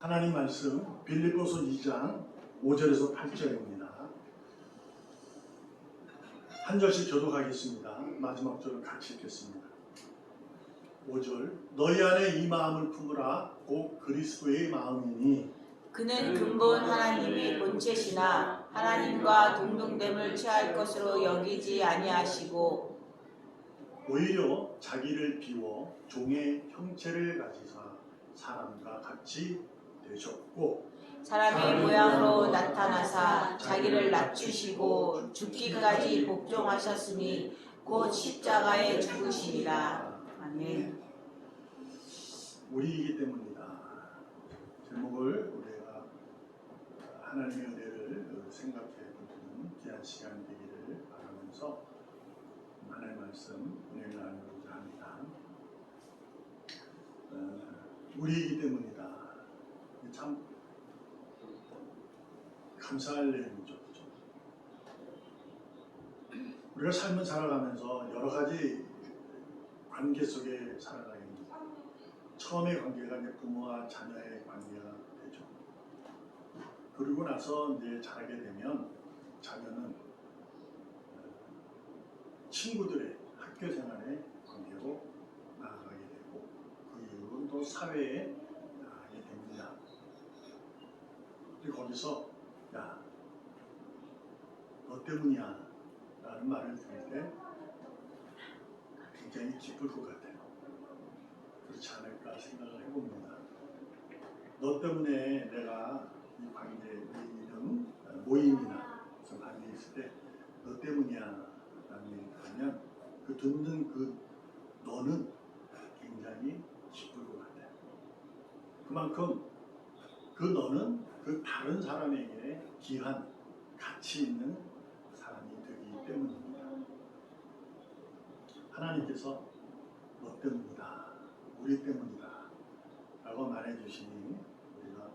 하나님 말씀 빌립보서 2장 5절에서 8절입니다. 한 절씩 교독하겠습니다. 마지막 절을 같이 읽겠습니다. 5절 너희 안에 이 마음을 품으라 곧 그리스도의 마음이니 그는 근본 하나님의 본체시나 하나님과 동등됨을 취할 것으로 여기지 아니하시고 오히려 자기를 비워 종의 형체를 가지사 사람과 같이 되셨고 사람의 모양으로 나타나사 자기를 낮추시고 죽기까지 복종하셨으니 곧 십자가에 죽으시리라. 아멘. 우리이기 때문이다. 제목을 우리가 하나님의 은혜를 생각해 보는 귀한 시간이 되기를 바라면서 하나님의 말씀 은혜를 나누고자 합니다. 우리이기 때문이다. 참 감사할 내용이죠. 우리가 삶을 살아가면서 여러 가지 관계 속에 살아가게 됩니다. 처음의 관계가 이제 부모와 자녀의 관계가 되죠. 그리고 나서 이제 자라게 되면 자녀는 친구들의 학교 생활의 관계로 나아가게 되고 그 이후로는 또 사회에 나아가게 됩니다. 그리고 거기서 야, 너 때문이야 라는 말을 들을 때 굉장히 기쁠 것 같아요. 그렇지 않을까 생각을 해봅니다. 너 때문에 내가 이 관계, 이런 모임이나 무슨 관계에 있을 때 너 때문이야 라는 얘기를 하면 그 듣는 그 너는 굉장히 기쁠 것 같아요. 그만큼 그 너는 그 다른 사람에게 귀한 가치 있는 사람이 되기 때문입니다. 하나님께서 너 때문이다, 우리 때문이다 라고 말해주시니 우리가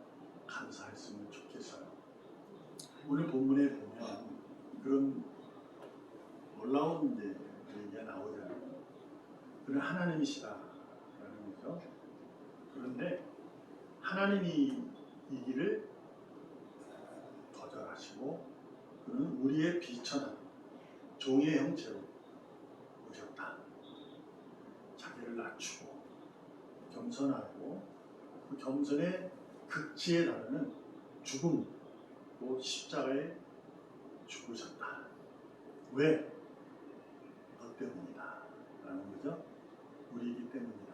감사했으면 좋겠어요. 오늘 본문에 보면 그런 놀라운 얘기가 나오잖아요. 그는 하나님이시다라는 거죠. 그런데 하나님이 이기를 거절하시고 그는 우리의 비천한 종의 형체로 오셨다. 자기를 낮추고 겸손하고 그 겸손의 극치에 다루는 죽음, 또 십자가에 죽으셨다. 왜? 너 때문이다 라는 거죠. 우리이기 때문이다.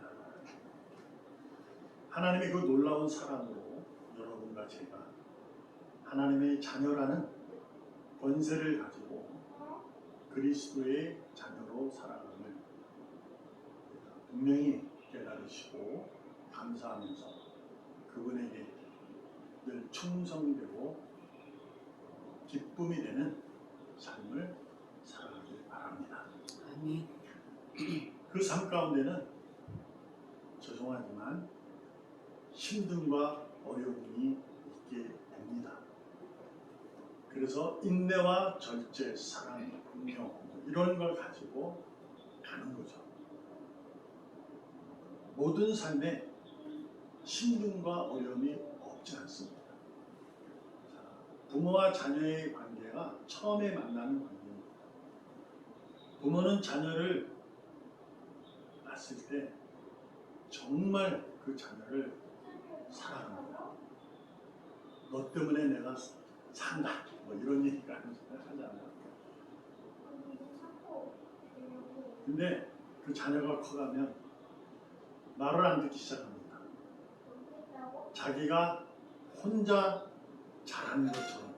하나님의 그 놀라운 사랑으로 여러분과 제가 하나님의 자녀라는 권세를 가지고 그리스도의 자녀로 살아감을 분명히 깨달으시고 감사하면서 그분에게 늘 충성되고 기쁨이 되는 삶을 살아가길 바랍니다. 아멘. 그 삶 가운데는 죄송하지만 힘듦과 어려움이 있게 됩니다. 그래서 인내와 절제, 사랑, 분명 이런 걸 가지고 가는 거죠. 모든 삶에 힘듦과 어려움이 없지 않습니다. 부모와 자녀의 관계가 처음에 만나는 관계입니다. 부모는 자녀를 낳았을 때 정말 그 자녀를 사랑합니다. 너 때문에 내가 산다. 뭐 이런 얘기가 하잖아요. 근데 그 자녀가 커가면 말을 안 듣기 시작합니다. 자기가 혼자 자란 것처럼,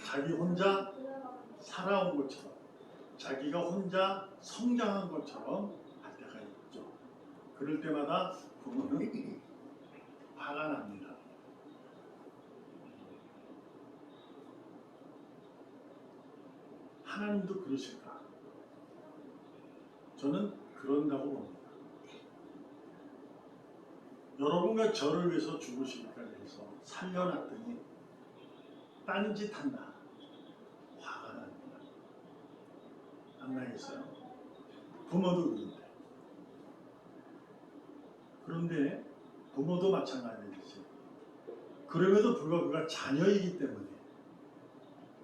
자기 혼자 살아온 것처럼, 자기가 혼자 성장한 것처럼 할 때가 있죠. 그럴 때마다 부모는 화가 납니다. 하나님도 그러실까? 저는 그런다고 봅니다. 여러분과 저를 위해서 죽으시기까지 해서 살려놨더니 딴짓한다. 화가 납니다. 안 나겠어요? 부모도 그런데. 그런데 부모도 마찬가지지. 그럼에도 불구하고 그가 자녀이기 때문에,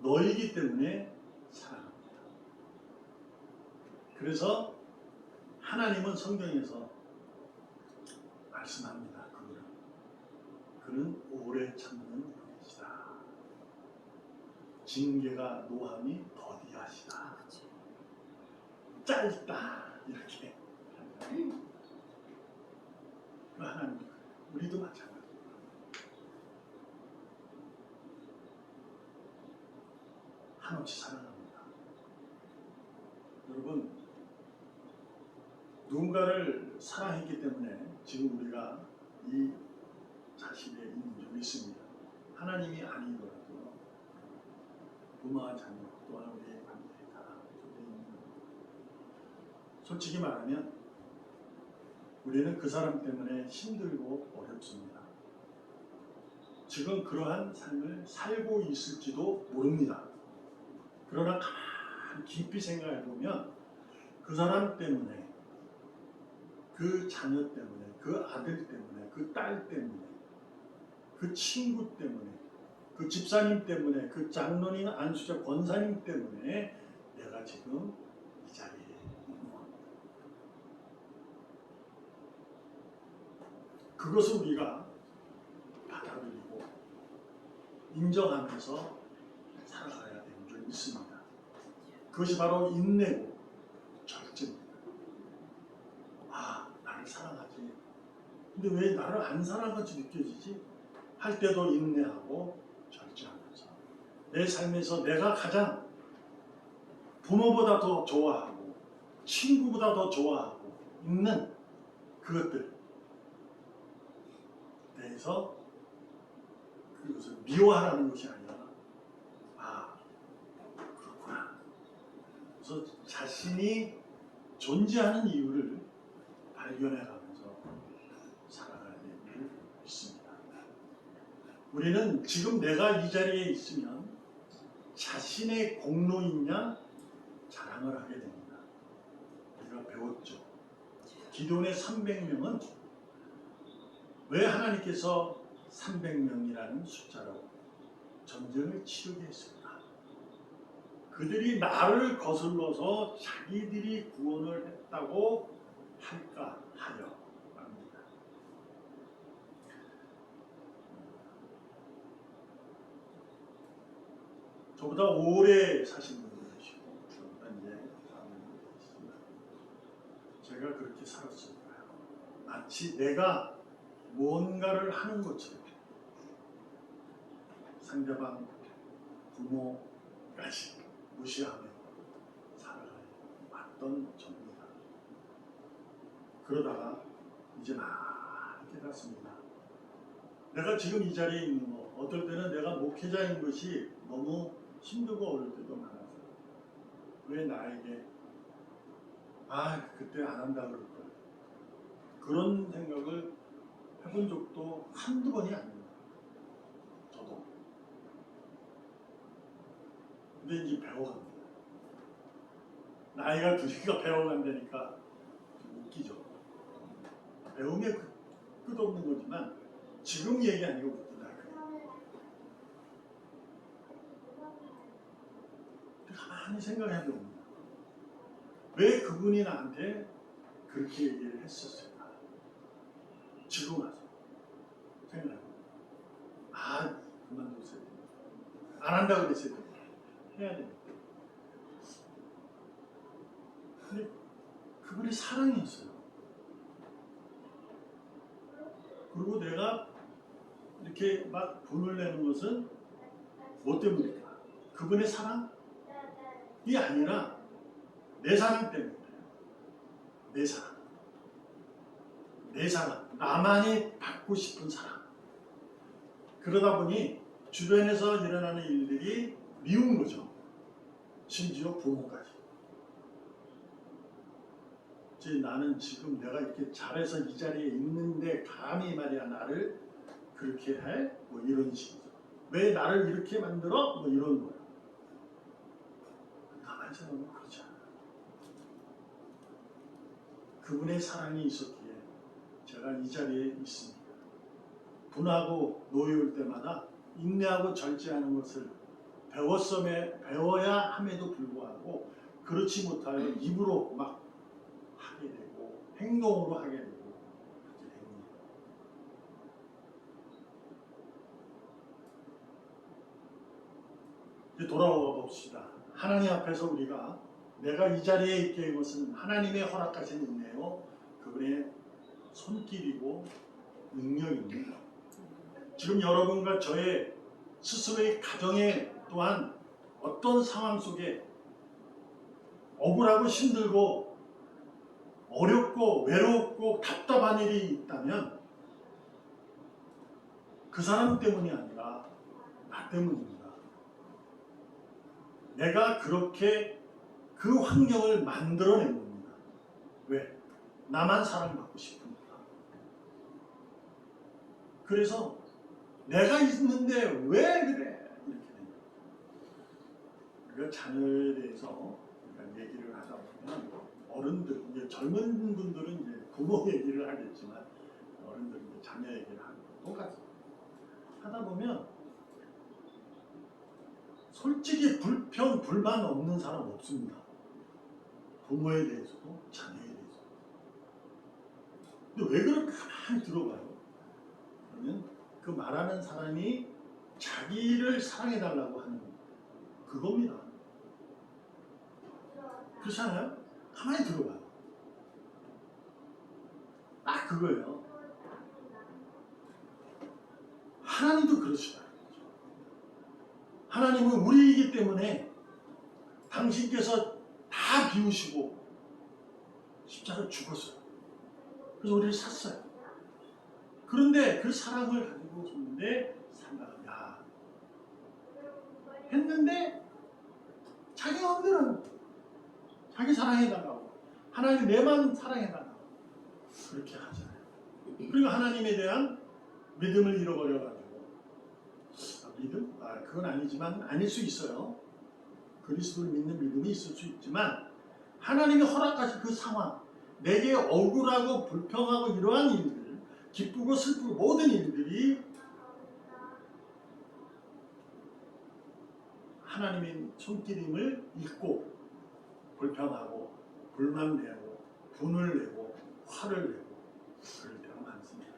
너이기 때문에 사랑합니다. 그래서 하나님은 성경에서 말씀합니다. 그는 오래 참는 분이시다. 징계가 노함이 더디하시다. 짧다. 이렇게. 하나님, 우리도 마찬가지입니다. 한없이 사랑합니다. 여러분, 누군가를 사랑했기 때문에 지금 우리가 이 자신에 있는 줄 믿습니다. 하나님이 아니더라도 부모와 자녀 또한 우리의 관계에 다 있는 겁니다. 솔직히 말하면 우리는 그 사람 때문에 힘들고 어렵습니다. 지금 그러한 삶을 살고 있을지도 모릅니다. 그러나 가만히 깊이 생각해 보면 그 사람 때문에, 그 자녀 때문에, 그 아들 때문에, 그 딸 때문에, 그 친구 때문에, 그 집사님 때문에, 그 장로님, 안수자, 권사님 때문에 내가 지금 이 자리에 있는 겁니다. 그것을 우리가 받아들이고 인정하면서 살아가야 되는 줄 믿습니다. 그것이 바로 인내고 절제입니다. 아, 나를 사랑하지. 근데 왜 나를 안 사랑같이 느껴지지? 할 때도 인내하고 절제하면서 내 삶에서 내가 가장 부모보다 더 좋아하고 친구보다 더 좋아하고 있는 그것들 대해서 그것을 미워하라는 것이 아니라, 아, 그렇구나. 그래서 자신이 존재하는 이유를 발견해가면서 살아가야 되는 줄 믿습니다. 우리는 지금 내가 이 자리에 있으면 자신의 공로이냐 자랑을 하게 됩니다. 우리가 배웠죠. 기도원의 300명은 왜 하나님께서 300명이라는 숫자로 전쟁을 치르게 했을까? 그들이 나를 거슬러서 자기들이 구원을 했다고 할까 하여 합니다. 저보다 오래 사신 분도 계시고 저보다 이제 많은 분도 계십니다. 제가 그렇게 살았을 거예요. 마치 내가 무언가를 하는 것처럼 상대방, 부모까지 무시하며 살아왔던 접니다. 그러다가 이제 많이 깨닫습니다. 내가 지금 이 자리에 있는 거, 어떨 때는 내가 목회자인 것이 너무 힘들고 어려울 때도 많았어요. 왜 나에게 그때 안 한다 그럴 걸. 그런 생각을 해본 적도 한두 번이 아닙니다. 저도. 근데 이제 배워갑니다. 나이가 드니까 배워간다니까 좀 웃기죠. 배움의 끝없는 거지만 지금 얘기 아니고 웃기다. 가만히 생각해 봅니다. 왜 그분이 나한테 그렇게 얘기를 했었을까? 지금 와서 생각해 봅니다. 그만뒀어야 됩니다. 안 한다고 그랬어야 됩니다. 해야 됩니다. 근데 그분이 사랑이었어요. 그리고 내가 이렇게 막 돈을 내는 것은 뭐 때문일까? 그분의 사랑이 아니라 내 사랑 때문이에요. 내 사랑. 내 사랑. 나만이 받고 싶은 사랑. 그러다 보니 주변에서 일어나는 일들이 미운 거죠. 심지어 부모까지. 나는 지금 내가 이렇게 잘해서 이 자리에 있는데 감히 말이야 나를 그렇게 해? 뭐 이런 식이죠. 왜 나를 이렇게 만들어? 뭐 이런 거야. 가만히 생각하면 그렇지 않아요. 그분의 사랑이 있었기에 제가 이 자리에 있습니다. 분하고 노여울 때마다 인내하고 절제하는 것을 배워야 함에도 불구하고 그렇지 못하여 입으로 막 하게 되고 행동으로 하게 되고 그렇게 됩니다. 이제 돌아와 봅시다. 하나님 앞에서 우리가 내가 이 자리에 있게 된 것은 하나님의 허락하신 은혜요 그분의 손길이고 능력입니다. 지금 여러분과 저의 스스로의 가정에 또한 어떤 상황 속에 억울하고 힘들고 어렵고 외롭고 답답한 일이 있다면 그 사람 때문이 아니라 나 때문입니다. 내가 그렇게 그 환경을 만들어낸 겁니다. 왜? 나만 사랑받고 싶으니까. 그래서 내가 있는데 왜 그래? 이렇게 됩니다. 우리가 자녀에 대해서 얘기를 하다 보면 어른들, 이제 젊은 분들은 이제 부모 얘기를 하겠지만 어른들은 이제 자녀 얘기를 하는 거 똑같아요. 하다 보면 솔직히 불평, 불만 없는 사람 없습니다. 부모에 대해서도 자녀에 대해서도. 근데 왜 그렇게 가만히 들어봐요? 그러면 그 말하는 사람이 자기를 사랑해달라고 하는 그겁니다. 그렇지 않아요? 가만히 들어봐요. 딱 그거예요. 하나님도 그러시다. 하나님은 우리이기 때문에 당신께서 다 비우시고 십자가를 죽었어요. 그래서 우리를 샀어요. 그런데 그 사랑을 가지고 있는데 산다야 했는데 자기 마음대로 자기 사랑해달라고 하나님 내만 사랑해달라고 그렇게 하잖아요. 그리고 하나님에 대한 믿음을 잃어버려가지고 믿음? 그건 아니지만 아닐 수 있어요. 그리스도를 믿는 믿음이 있을 수 있지만 하나님이 허락하신 그 상황 내게 억울하고 불평하고 이러한 일들 기쁘고 슬프고 모든 일들이 하나님의 손길임을 잊고 불평하고 불만 내고 분을 내고 화를 내고 그럴 때가 많습니다.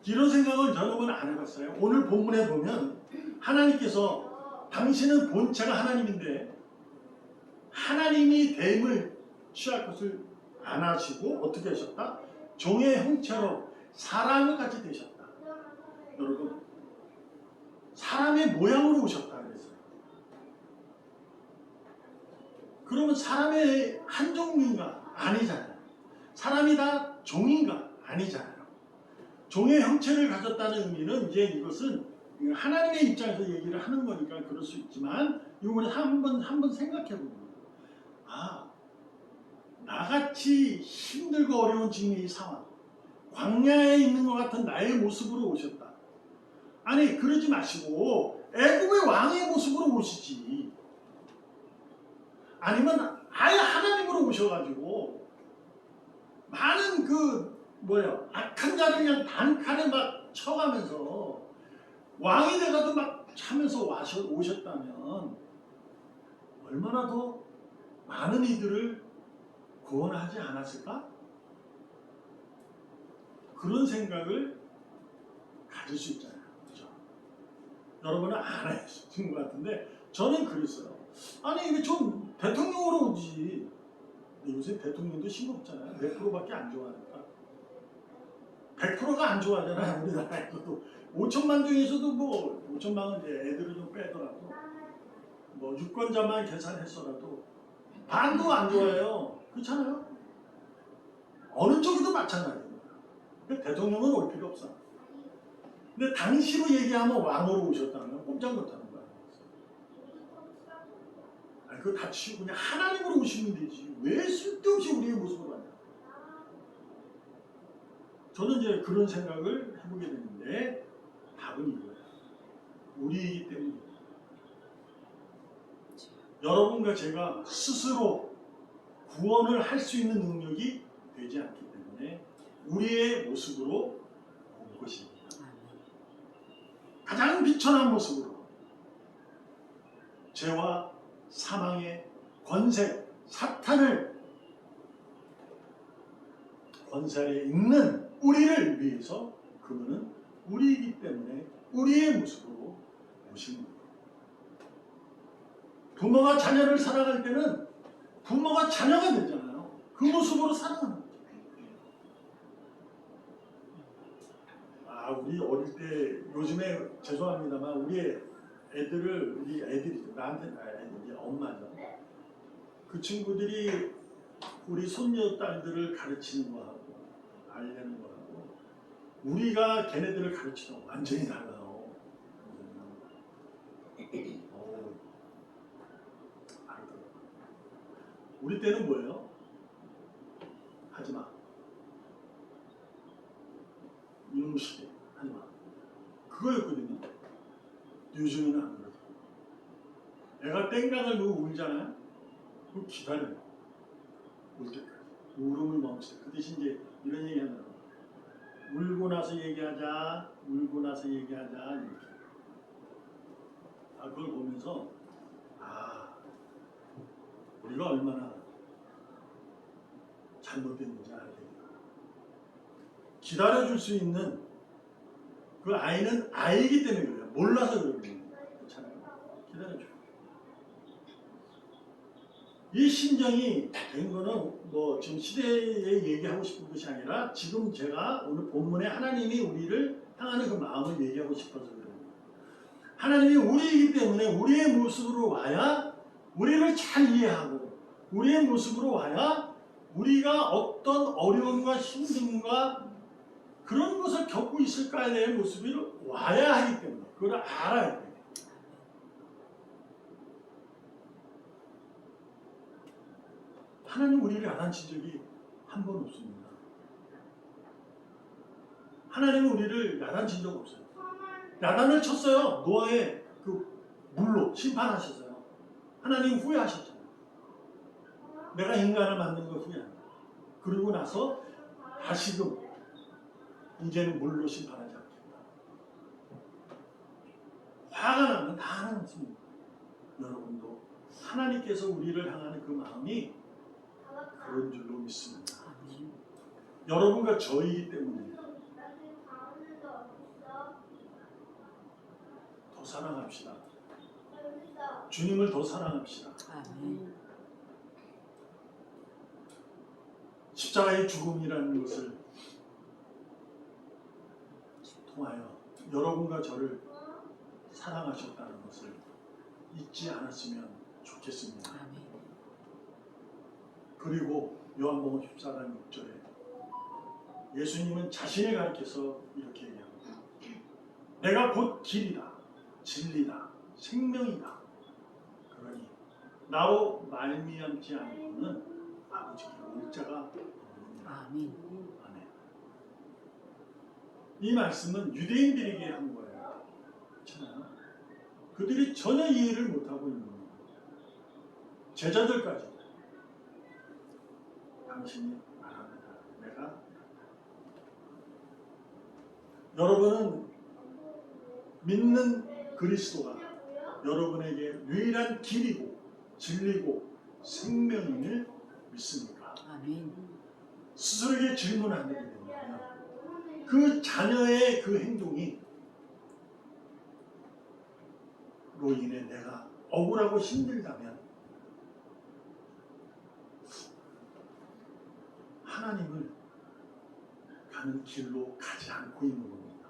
이런 생각을 여러분 안 해봤어요? 오늘 본문에 보면 하나님께서 당신은 본체가 하나님인데 하나님이 됨을 취할 것을 안 하시고 어떻게 하셨다? 종의 형체로 사람을 같이 되셨다. 여러분 사람의 모양으로 오셨다 그랬어요. 그러면 사람의 한 종인가? 아니잖아요. 사람이 다 종인가? 아니잖아요. 종의 형체를 가졌다는 의미는 이제 이것은 하나님의 입장에서 얘기를 하는 거니까 그럴 수 있지만 이걸 한번 생각해 보면 나같이 힘들고 어려운 지금 이 상황 광야에 있는 것 같은 나의 모습으로 오셨다. 아니 그러지 마시고 애굽의 왕의 모습으로 오시지. 아니면 아예 하나님으로 오셔가지고 많은 악한 자를 그냥 단칼에 막 쳐가면서 왕이 돼가도 막 차면서 오셨다면 얼마나 더 많은 이들을 구원하지 않았을까? 그런 생각을 가질 수 있잖아요. 그렇죠? 여러분은 안 하신 것 같은데 저는 그랬어요. 아니 이게 좀 대통령으로 오지. 근데 요새 대통령도 싱겁잖아요. 몇 프로밖에 안 좋아하니까. 100%가 안 좋아하잖아요. 우리나라에서도 5천만 중에서도 5천만은 이제 애들을 좀 빼더라도 유권자만 계산했어라도 반도 안 좋아해요. 그렇잖아요. 어느 쪽이도 마찬가지예요. 대통령은 올 필요 없어. 근데 당시로 얘기하면 왕으로 오셨다면 꼼짝 못하는 거야. 그거 다 치우고 그냥 하나님으로 오시면 되지. 왜 쓸데없이 우리의 모습으로 하냐. 저는 이제 그런 생각을 해보게 되는데 답은 이거예요. 우리이기 때문입니다. 여러분과 제가 스스로 구원을 할 수 있는 능력이 되지 않기 때문에 우리의 모습으로 옵니다. 것입니다. 아멘. 가장 비천한 모습으로 죄와 사망의 권세, 사탄을 권세에 있는 우리를 위해서 그분은 우리이기 때문에 우리의 모습으로 오신 겁니다. 부모가 자녀를 사랑할 때는 부모가 자녀가 되잖아요. 그 모습으로 사랑하는 거죠. 우리 어릴 때 요즘에 죄송합니다만 우리 애들을 우리 애들이 나한테 애들이 엄마죠. 그 친구들이 우리 손녀 딸들을 가르치는 거하고 알리는 거하고 우리가 걔네들을 가르치는 거 완전히 달라요. 우리 때는 뭐예요? 하지마. 이놈시대 하지마. 그거였거든요. 요즘에는 안 그러죠. 애가 땡깡을 놓고 울잖아요. 그럼 기다려요. 울 때까지. 울음을 멈춰요. 그 대신 이제 이런 얘기 하더라고요. 울고 나서 얘기하자. 울고 나서 얘기하자. 이렇게. 그걸 보면서 우리가 얼마나 잘못됐는지 알게 돼요. 기다려줄 수 있는 그 아이는 아이기 때문에 그래요. 몰라서 그러거든요. 그렇잖아요. 기다려줘요. 이 심정이 된 거는 뭐 지금 시대에 얘기하고 싶은 것이 아니라 지금 제가 오늘 본문에 하나님이 우리를 향하는 그 마음을 얘기하고 싶어서 그래요. 하나님이 우리이기 때문에 우리의 모습으로 와야 우리를 잘 이해하고 우리의 모습으로 와야 우리가 어떤 어려움과 힘듦과 그런 것을 겪고 있을까에 대한 모습이 와야 하기 때문에 그걸 알아야 돼요. 하나님 우리를 야단친 적이 한 번 없습니다. 하나님은 우리를 야단친 적 없어요. 야단을 쳤어요. 노아의 그 물로 심판하셨어요. 하나님 후회하셨잖아요. 내가 인간을 만든 거 후회한다. 그러고 나서 다시금 이제는 물로 심판하지 않겠다. 화가 나면 다 하나님 씁니다. 여러분도 하나님께서 우리를 향하는 그 마음이 그런 줄로 믿습니다. 여러분과 저이기 때문에 더 사랑합시다. 주님을 더 사랑합시다. 십자가의 죽음이라는 것을 통하여 여러분과 저를 사랑하셨다는 것을 잊지 않았으면 좋겠습니다. 그리고 요한복음 14장 6절에 예수님은 자신을 가리켜서 이렇게 얘기합니다. 내가 곧 길이다, 진리다, 생명이다. 그러니 나로 말미암지 않고는 아버지께 올 자가 없느니라. 아멘. 이 말씀은 유대인들에게 한 거예요. 그렇잖아요. 그들이 전혀 이해를 못하고 있는 거예요. 제자들까지. 당신이 말합니다. 내가 여러분은 믿는 그리스도가 여러분에게 유일한 길이고 진리고 생명임을 믿습니까? 아멘. 스스로에게 질문을 하게 되면 그 자녀의 그 행동이 로 인해 내가 억울하고 힘들다면 하나님을 가는 길로 가지 않고 있는 겁니다.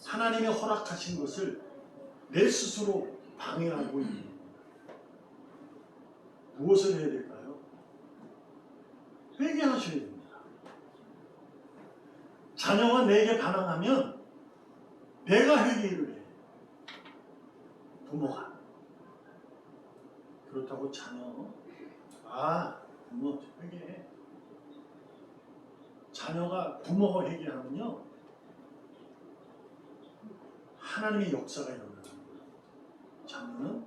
하나님이 허락하신 것을 내 스스로 방해하고 있는 겁니다. 무엇을 해야 될까요? 회개하셔야 됩니다. 자녀가 내게 반항하면 내가 회개를 해. 부모가. 그렇다고 자녀, 부모 회개해. 자녀가 부모가 회개하면요 하나님의 역사가 일어나는 거예요. 자녀는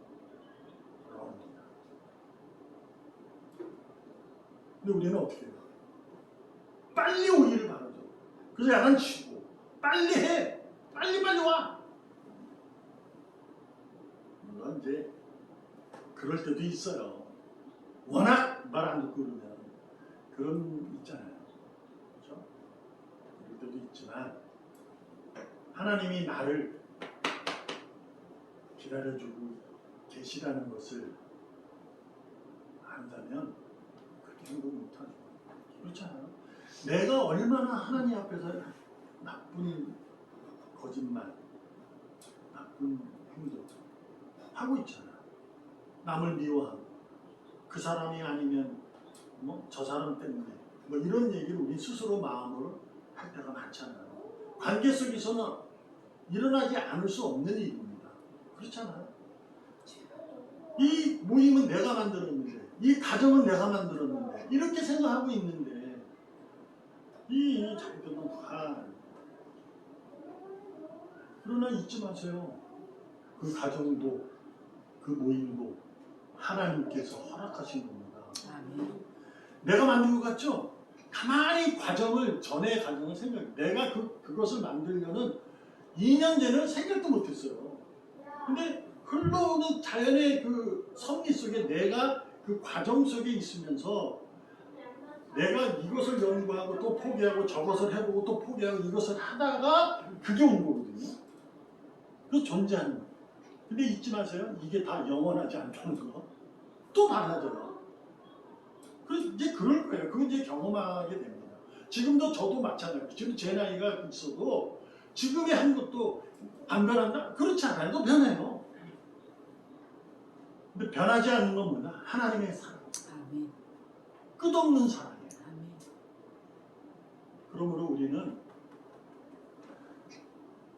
돌아옵니다. 근데 우리는 어떻게 해요? 빨리 오기를 바라죠. 그래서 약간 쉬고 빨리 해. 빨리 와. 물론 이제 그럴 때도 있어요. 워낙 말 안 듣고 그러면 그런 있잖아요. 그렇죠? 그럴 때도 있지만 하나님이 나를 기다려주고 계시다는 것을 안다면 그렇게 행동 못하죠. 그렇잖아요. 내가 얼마나 하나님 앞에서 나쁜 거짓말, 나쁜 행동 하고 있잖아요. 남을 미워하고 그 사람이 아니면 뭐 저 사람 때문에 뭐 이런 얘기를 우리 스스로 마음으로 할 때가 많잖아요. 관계 속에서는 일어나지 않을 수 없는 일입니다. 그렇잖아요. 이 모임은 내가 만들었는데, 이 가정은 내가 만들었는데 이렇게 생각하고 있는데 이 자기들은 그러나 잊지 마세요. 그 가정도 그 모임도 하나님께서 허락하신 겁니다. 아멘. 내가 만든 것 같죠? 가만히 전의 과정을 생각해. 내가 그것을 만들려는 2년 전에는 생각도 못했어요. 근데 흘러오는 자연의 그 섭리 속에 내가 그 과정 속에 있으면서 내가 이것을 연구하고 또 포기하고 저것을 해보고 또 포기하고 이것을 하다가 그게 온 거거든요. 그 존재하는 거예요. 근데 잊지 마세요. 이게 다 영원하지 않다는 거. 또 달라져요. 이제 그럴 거예요. 그건 이제 경험하게 됩니다. 지금도 저도 마찬가지예요. 지금 제 나이가 있어도 지금의 한 것도 안 변한다? 그렇지 않아요. 또 변해요. 근데 변하지 않는 건 뭐냐? 하나님의 사랑. 아멘. 끝없는 사랑이에요. 아멘. 그러므로 우리는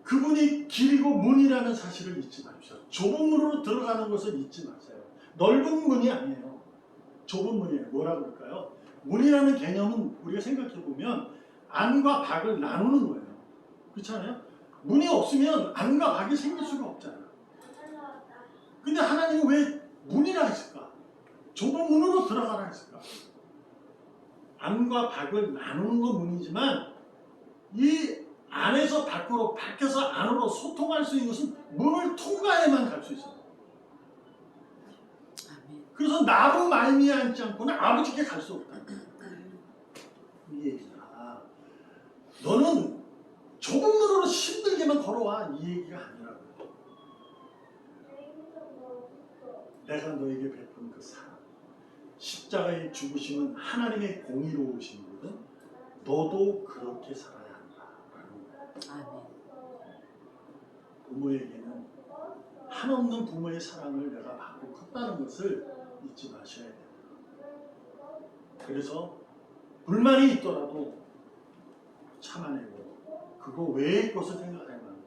그분이 길이고 문이라는 사실을 잊지 마십시오. 좁은 문으로 들어가는 것을 잊지 마세요. 넓은 문이 아니에요. 좁은 문이에요. 뭐라 그럴까요? 문이라는 개념은 우리가 생각해보면 안과 밖을 나누는 거예요. 그렇지 않아요? 문이 없으면 안과 밖이 생길 수가 없잖아요. 근데 하나님은 왜 문이라 했을까? 좁은 문으로 들어가라 했을까? 안과 밖을 나누는 건 문이지만 이 안에서 밖으로, 밖에서 안으로 소통할 수 있는 것은 문을 통과해만 갈 수 있어요. 아멘. 그래서 나로 말미암지 않고는 아버지께 갈 수 없다. 이 얘기가 너는 좁은 문으로 힘들게만 걸어와 이 얘기가 아니라고요. 내가 너에게 베푼 그 사랑, 십자가의 죽으심은 하나님의 공의로우심이거든. 너도 그렇게 살아야 한다라는 거예요. 아멘. 부모에게는 한없는 부모의 사랑을 내가 받고 컸다는 것을 잊지 마셔야 돼요. 그래서 불만이 있더라도 참아내고 그거 외의 것을 생각하면서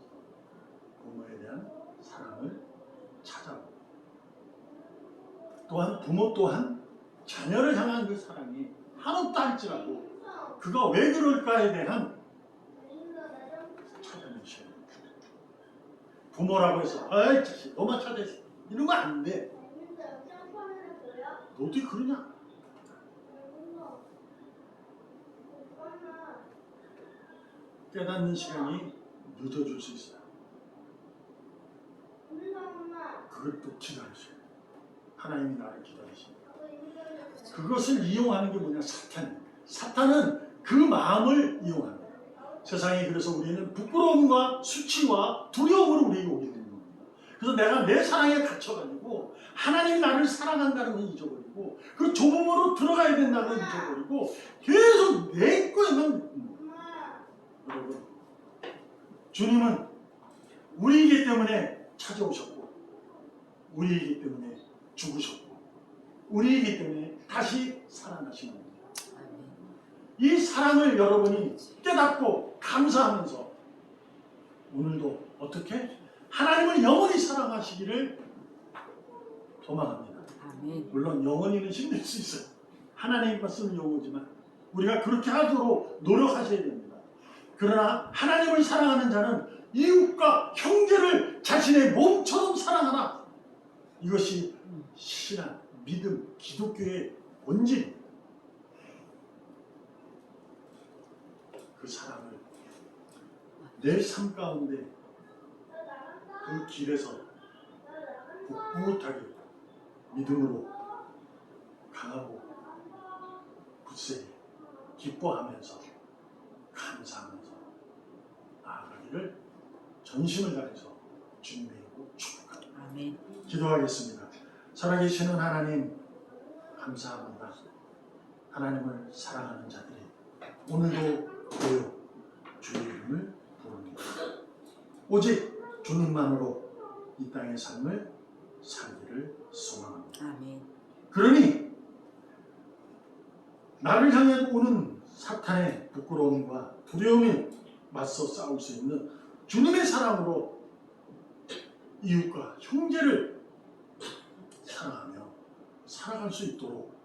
부모에 대한 사랑을 찾아보고 또한 부모 또한 자녀를 향한 그 사랑이 한없다 할지라도 그가 왜 그럴까에 대한 찾아내셔야 돼요. 부모라고 해서 아이 자식 너만 찾아냈어 이러면 안 돼. 너 어떻게 그러냐? 깨닫는 시간이 늦어질 수 있어요. 그걸 또 기다리셔야 돼요. 하나님이 나를 기다리십니다. 그것을 이용하는 게 뭐냐? 사탄은 그 마음을 이용합니다. 세상에 그래서 우리는 부끄러움과 수치와 두려움으로 우리에게 오게 되는 겁니다. 그래서 내가 내 사랑에 갇혀가지고 하나님이 나를 사랑한다는 걸 잊어버리고 그 좁음으로 들어가야 된다는 걸 잊어버리고 계속 내 거에만 여러분 주님은 우리이기 때문에 찾아오셨고 우리이기 때문에 죽으셨고 우리이기 때문에 다시 살아나신 겁니다. 이 사랑을 여러분이 깨닫고 감사하면서 오늘도 어떻게 하나님을 영원히 사랑하시기를 소망합니다. 아멘. 물론 영원히는 힘들 수 있어요. 하나님의 말씀은 영원이지만 우리가 그렇게 하도록 노력하셔야 됩니다. 그러나 하나님을 사랑하는 자는 이웃과 형제를 자신의 몸처럼 사랑하라. 이것이 신앙, 믿음, 기독교의 본질입니다. 그 사랑을 내 삶 가운데 그 길에서 꿋꿋하게 믿음으로 강하고 굳세게 기뻐하면서 감사하면서 나아가기를 전심을 다해서 주님의 이름으로 축복합니다. 아멘. 기도하겠습니다. 살아계시는 하나님 감사합니다. 하나님을 사랑하는 자들이 오늘도 모여 주의 이름을 부릅니다. 오직 주님만으로 이 땅의 삶을 살기를 소망합니다. 아멘. 그러니 나를 향해 오는 사탄의 부끄러움과 두려움이 맞서 싸울 수 있는 주님의 사랑으로 이웃과 형제를 사랑하며 살아갈 수 있도록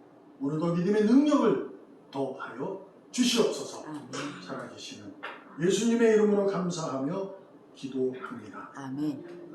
오늘도 믿음의 능력을 더하여 주시옵소서. 아멘. 살아계시는 예수님의 이름으로 감사하며 기도합니다. 아멘.